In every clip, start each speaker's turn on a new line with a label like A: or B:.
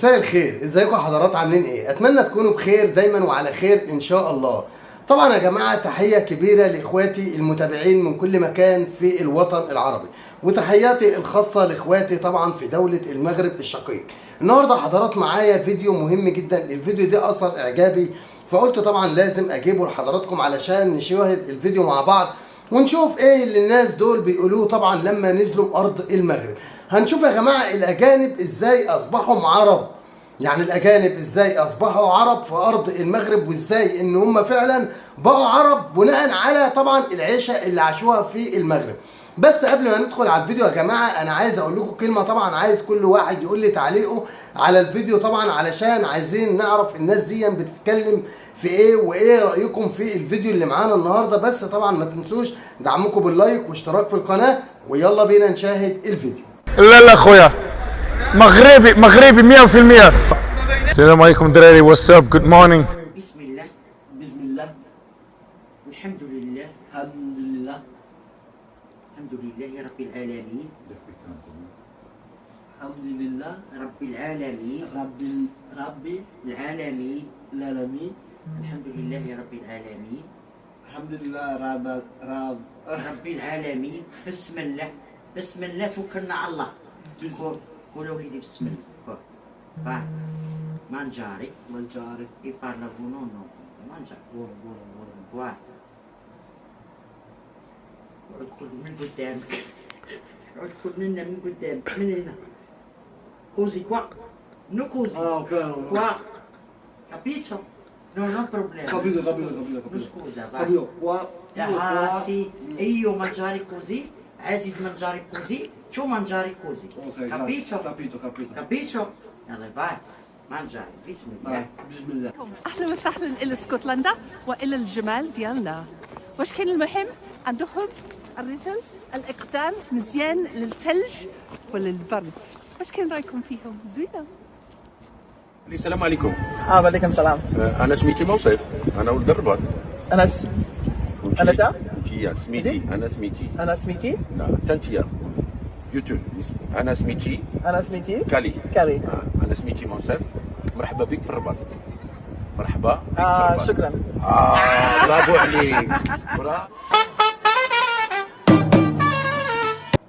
A: مساء الخير، ازيكم يا حضرات؟ عاملين ايه؟ اتمنى تكونوا بخير دايما وعلى خير ان شاء الله. طبعا يا جماعه تحيه كبيره لاخواتي المتابعين من كل مكان في الوطن العربي، وتحياتي الخاصه لاخواتي طبعا في دوله المغرب الشقيق. النهارده حضرات معايا فيديو مهم جدا، الفيديو ده اثر اعجابي فقلت طبعا لازم اجيبه لحضراتكم علشان نشاهد الفيديو مع بعض ونشوف ايه اللي الناس دول بيقولوه طبعا لما نزلوا ارض المغرب. هنشوف يا جماعه الاجانب ازاي اصبحوا عرب، يعني الاجانب ازاي اصبحوا عرب في ارض المغرب، وازاي ان هم فعلا بقوا عرب بناء على طبعا العيشه اللي عاشوها في المغرب. بس قبل ما ندخل على الفيديو يا جماعه انا عايز اقول لكم كلمه، طبعا عايز كل واحد يقول لي تعليقه على الفيديو طبعا علشان عايزين نعرف الناس دي بتتكلم في ايه وايه رايكم في الفيديو اللي معانا النهارده. بس طبعا ما تنسوش دعمكم باللايك واشتراك في القناه، ويلا بينا نشاهد الفيديو.
B: لا خويا، مغربي 100%. السلام عليكم دراري، واتساب، جود مورنينغ.
C: بسم الله الحمد لله الحمد لله رب العالمين الحمد لله رب العالمين الحمد لله رب العالمين
D: الحمد لله
C: رب العالمين. بسم الله توكلنا على الله. قولوا لي بسم الله. Mangiare e parla buono no. Mangiare buono. ادخل من قدامك. ادخل من قدامك من هنا. Così qua. Non così.
D: ok.
C: Qua. Capito? Non ho problema.
D: Capito.
C: Non scusa, vai.
D: Capito, qua.
C: Sì. E io mangiare così, Aziz mangiare così, tu mangiare così.
D: Ok,
C: Capito?
D: capito.
C: Capito? يلا باي. mangiare. بسم الله.
D: بسم الله.
E: اهلا وسهلا الى اسكتلندا والى الجمال ديالنا. واش كاين المهم عندهم الرجل الاقدام مزيان للثلج وللبرد؟ واش كاين رايكم فيهم؟ زوينه.
F: السلام عليكم.
G: وعليكم السلام.
F: انا سميتي موصف، انا ولد الرباط.
G: انس. انت؟
F: انتيا سميتي. انا سميتي. لا انتيا يوتيوب. انا سميتي كالي. انا سميتي موصف. مرحبا بك في الرباط. مرحبا بك في الرباط.
G: شكرا.
F: برافو عليك.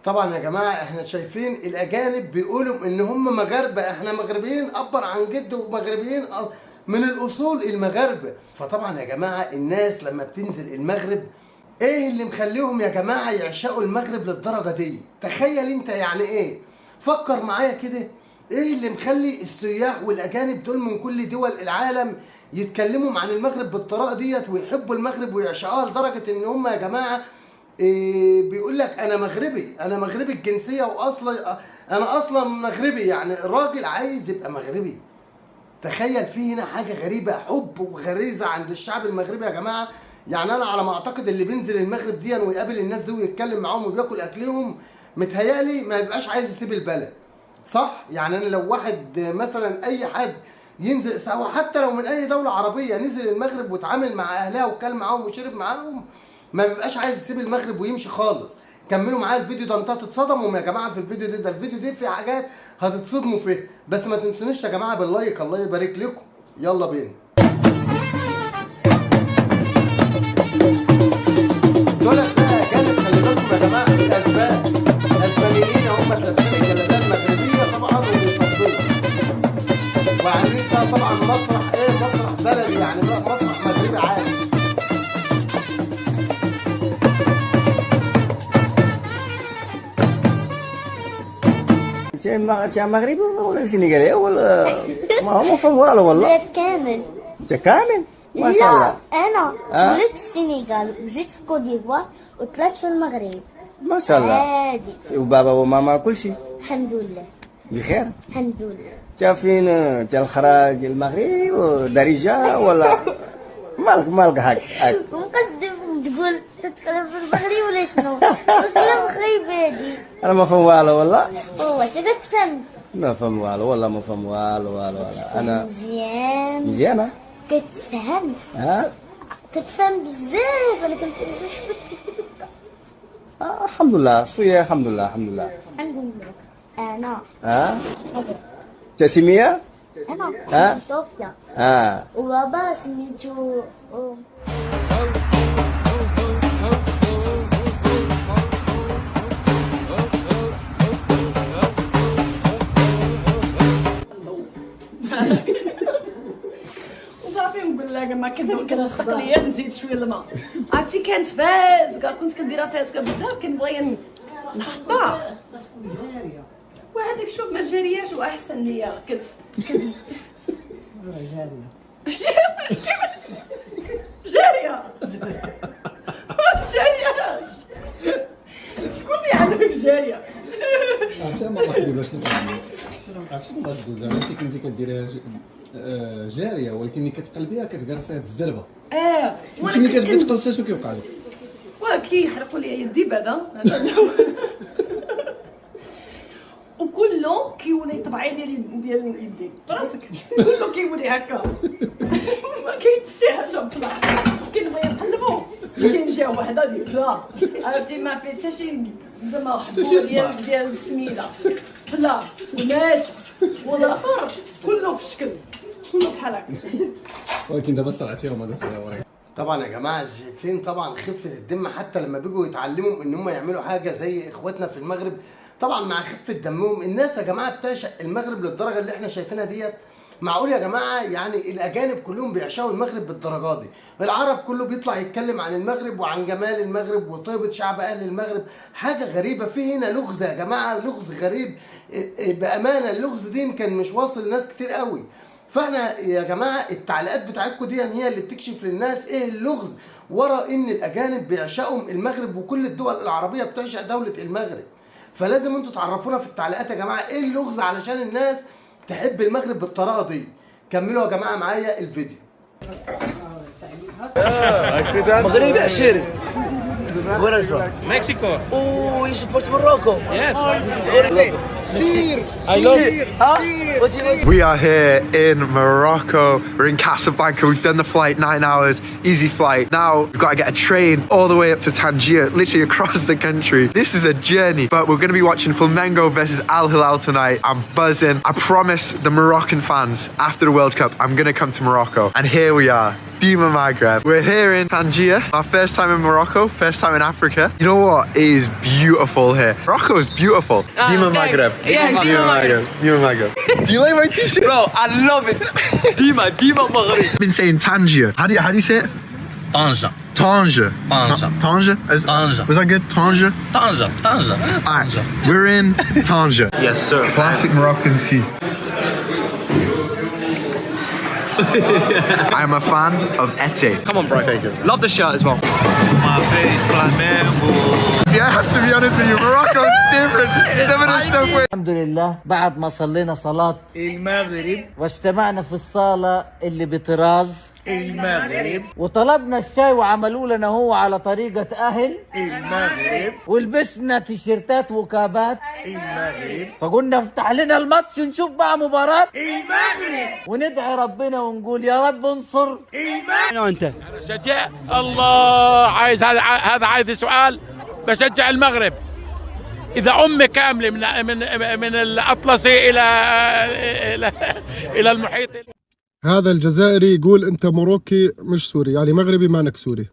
A: طبعا يا جماعه احنا شايفين الاجانب بيقولوا ان هم مغاربه، احنا مغربيين ابر عن جد ومغربيين من الاصول المغاربه. فطبعا يا جماعه الناس لما بتنزل المغرب ايه اللي مخليهم يا جماعه يعشقوا المغرب للدرجه دي؟ تخيل انت يعني ايه؟ فكر معايا كده، ايه اللي مخلي السياح والاجانب دول من كل دول العالم يتكلموا عن المغرب بالطريقه ديت ويحبوا المغرب ويعشقوها لدرجه ان هم يا جماعه بيقول لك انا مغربي الجنسيه، واصلا انا اصلا مغربي، يعني الراجل عايز يبقى مغربي. تخيل في هنا حاجه غريبه، حب وغريزه عند الشعب المغربي يا جماعه. يعني انا على ما اعتقد اللي بينزل المغرب دي ويقابل الناس دي ويتكلم معاهم وبياكل اكلهم متهيألي ما يبقاش عايز يسيب البلد، صح؟ يعني انا لو واحد مثلا اي حد ينزل سواء حتى لو من اي دوله عربيه نزل المغرب واتعامل مع اهلها وكل معاهم وشرب معاهم ما بيبقاش عايز يسيب المغرب ويمشي خالص. كملوا معايا الفيديو ده، انتوا هتتصدموا يا جماعه في الفيديو ده الفيديو ده فيه حاجات هتتصدموا فيها، بس ما تنسونيش يا جماعه باللايك، الله يبارك لكم. يلا بينا. دول بقى جانب، خلي بالكم يا جماعه الاسبانيين هم لابسين جلابيات مغربيه طبعا وبيفضلوا، وعاملين ده طبعا مسرح بلدي، يعني مسرح مغربي عادي.
G: انت مغربي ولا سنغالي ولا ما هو مفهوم والله.
H: ولاد كامل.
G: انت كامل؟ ما شاء الله.
H: لا انا ولدت في السنغال وجيت في كوت ديفوار وطلعت في المغرب.
G: ما شاء الله.
H: عادي.
G: وبابا وماما كل شيء
H: الحمد لله.
G: بخير؟
H: الحمد لله.
G: انت فين؟ انت الخراج المغرب ودارجه ولا مالك هاك؟
H: ومقدم تقول تتكلم في المغرب ولا شنو؟ تتكلم خايب هادي.
G: انا ما فهم والو والله.
H: هو انت كتفهم؟
G: ما فهم والو والله، ما فهم والو. انا
H: مزيانة. كتفهم؟ كتفهم بزاف. انا كنت
G: الحمد لله شويه. الحمد لله.
H: الحمد لله. انا
G: تسمية؟
H: أنا صوفيا وبابا سميتو
E: وصافي نقول لك ما كنسق ليا نزيد شويه الماء. عرفتي كانت فازكه، كنت كنديرها فازكه بزاف، كنبغي نحطها. وهذيك شوف ما جارياش واحسن ليا جاريه ما جارياش. شكون اللي عندك جاريه؟
I: عرفتي ما واحد باش نقول عرفتي ما تقول زعما انت كنتي كديريها جاريه ولكن ملي كتقلبيها كتقرصيها بالزربه. انت ملي كتبغي تقلصيها شنو كيوقع لك؟
E: كيحرقوا لي يدي بعدا وكله كيولي طبعي ديال يدي براسك كله كيولي هكا ما كاينش شي حاجه بلا كنبغي نقلبو كاين جهه وحده ديال لا عرفتي ما فيه حتى شي زعما حبوب ديال السميله بلا وناشف والاخر كله بشكل كله بحال هكا.
I: ولكن دابا صرعتيهم هذا الصغير.
A: طبعا يا جماعه شايفين طبعا خفه الدم، حتى لما بيجوا يتعلموا ان هم يعملوا حاجه زي اخواتنا في المغرب، طبعا مع خفه دمهم الناس يا جماعه بتعشق المغرب للدرجه اللي احنا شايفينها ديت. معقول يا جماعه يعني الاجانب كلهم بيعشقوا المغرب بالدرجه دي؟ العرب كله بيطلع يتكلم عن المغرب وعن جمال المغرب وطيبه شعب اهل المغرب. حاجه غريبه، في هنا لغز يا جماعه، لغز غريب بامانه. اللغز دي كان مش واصل لناس كتير قوي. فاحنا يا جماعه التعليقات بتاعتكم دي هي اللي بتكشف للناس ايه اللغز ورا ان الاجانب بيعشقوا المغرب، وكل الدول العربيه بتعشق دوله المغرب. فلازم انتوا تعرفونا في التعليقات يا جماعه ايه اللغز علشان الناس تحب المغرب بالطريقه دي. كملوا يا جماعه معايا الفيديو.
J: مغربي عشيري. Where are you from?
K: Mexico.
J: Oh, you support Morocco?
K: Yes.
J: This is Oribe.
K: I love
B: We are here in Morocco. We're in Casablanca. We've done the flight 9 hours, easy flight. Now we've got to get a train all the way up to Tangier, literally across the country. This is a journey, but we're going to be watching Flamengo versus Al Hilal tonight. I'm buzzing. I promise the Moroccan fans after the World Cup, I'm going to come to Morocco. And here we are. Dima Maghreb. We're here in Tangier. Our first time in Morocco, first time in Africa. You know what? It is beautiful here. Morocco is beautiful. Dima Maghreb.
K: Yeah, Dima Maghreb.
B: Dima Maghreb. Do you like my t-shirt?
K: Bro, I love it. Dima Maghreb.
B: I've been saying Tangier. How do you say it?
K: Tanja.
B: Tangier.
K: Tanja.
B: Tanja?
K: Tanja.
B: Was that good? Tangier?
K: Tanja.
B: Alright, we're in Tangier.
K: Yes, sir.
B: Classic Moroccan tea. I am a fan of Ete.
K: Come on, bro. Take it. Love the shirt as well. My face, Flamengo.
B: See, I have to be honest with you, Morocco is different. Some of the stuff we...
L: الحمد لله بعد ما صلينا صلاة
J: المغرب.
L: واجتمعنا في الصالة اللي بطراز
J: المغرب.
L: وطلبنا الشاي وعملوا لنا هو على طريقة أهل
J: المغرب.
L: ولبسنا تيشيرتات وكابات
J: المغرب.
L: فقلنا افتح لنا الماتش ونشوف بقى مباراة
J: المغرب.
L: وندعي ربنا ونقول يا رب انصر
J: المغرب.
K: انت شجع الله. عايز هذا عايز سؤال. بشجع المغرب اذا امي كامله من الاطلسي الى المحيط.
I: هذا الجزائري يقول انت موروكي مش سوري، يعني مغربي مانك سوري.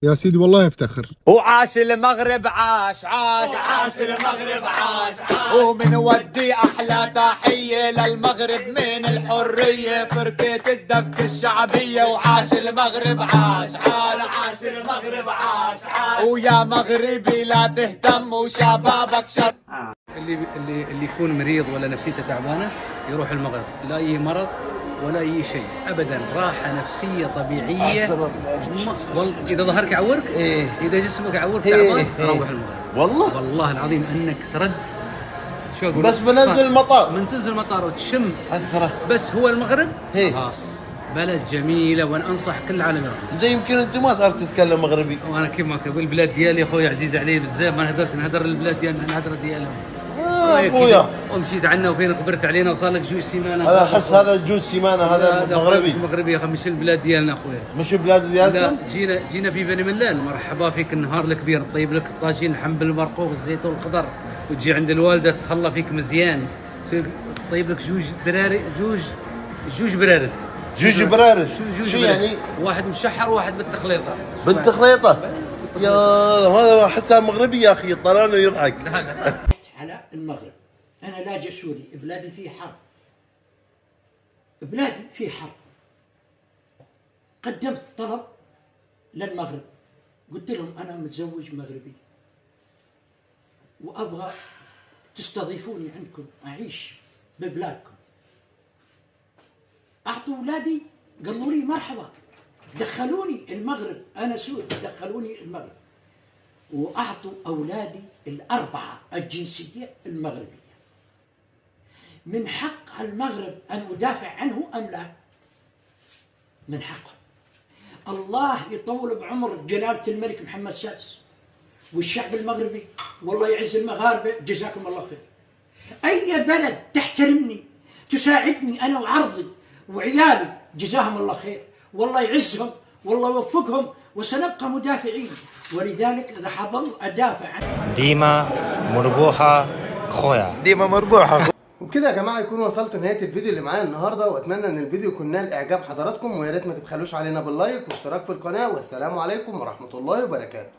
I: يا سيدي والله افتخر.
K: وعاش المغرب عاش المغرب عاش ومن ودي احلى تحيه للمغرب من الحريه فرقه الدبكه الشعبيه. وعاش المغرب عاش المغرب عاش ويا مغربي لا تهتم وشبابك
M: اللي يكون مريض ولا نفسيته تعبانه يروح المغرب، لا اي مرض ولا اي شيء ابدا، راحه نفسيه طبيعيه. اذا ظهرك يعورك، اذا جسمك يعورك تعبان، روح المغرب. والله العظيم انك ترد. شو اقول؟
J: بس بننزل المطار.
M: من تنزل المطار وتشم بس هو المغرب خلاص بلد جميله، وانا انصح كل العالم يروح.
J: زي يمكن انت ما تعرف تتكلم مغربي.
M: وانا كيف ما اقول البلاد ديالي اخوي عزيز علي بزاف، ما نهدرش نهدر البلاد ديالنا، نهدر ديالهم.
J: ابويا
M: ومشيت عنا وفين خبرت علينا وصار لك جوج سيمانه.
J: هذا حس هذا جوج سيمانه هذا مغربي.
M: مغربي يا اخي، مش البلاد ديالنا اخويا.
J: مش البلاد ديالنا؟
M: لا، جينا في بني ملال. مرحبا فيك النهار الكبير، نطيب لك الطاجين، حنبل المرقوق، الزيتون الخضر، وتجي عند الوالده تهلا فيك مزيان. طيب لك جوج دراري، جوج برارد.
F: جوج برارد
M: جوج
F: شو يعني؟
M: واحد مشحر وواحد بالتخليطه.
F: بالتخليطه؟ يا هذا حتى مغربي يا اخي طلال ويضحك.
C: على المغرب، انا لاجئ سوري، بلادي فيه حرب، بلادي فيه حرب. قدمت طلب للمغرب، قلت لهم انا متزوج مغربي وابغى تستضيفوني عندكم اعيش ببلادكم. اعطوا اولادي، قالوا لي مرحبا، دخلوني المغرب، انا سوري، دخلوني المغرب واعطوا اولادي الاربعه الجنسيه المغربيه. من حق المغرب ان ادافع عنه ام لا؟ من حقه. الله يطول بعمر جلاله الملك محمد السادس والشعب المغربي، والله يعز المغاربه، جزاكم الله خير. اي بلد تحترمني تساعدني انا وعرضي وعيالي، جزاهم الله خير، والله يعزهم والله يوفقهم، وسنبقى مدافعين، ولذلك راح اظل ادافع عن
N: ديما مربوحه خويا،
B: ديما مربوحه.
A: وبكده يا جماعه يكون وصلت نهايه الفيديو اللي معايا النهارده، واتمنى ان الفيديو يكون نال اعجاب حضراتكم، ويا ريت ما تبخلوش علينا باللايك واشتراك في القناه، والسلام عليكم ورحمه الله وبركاته.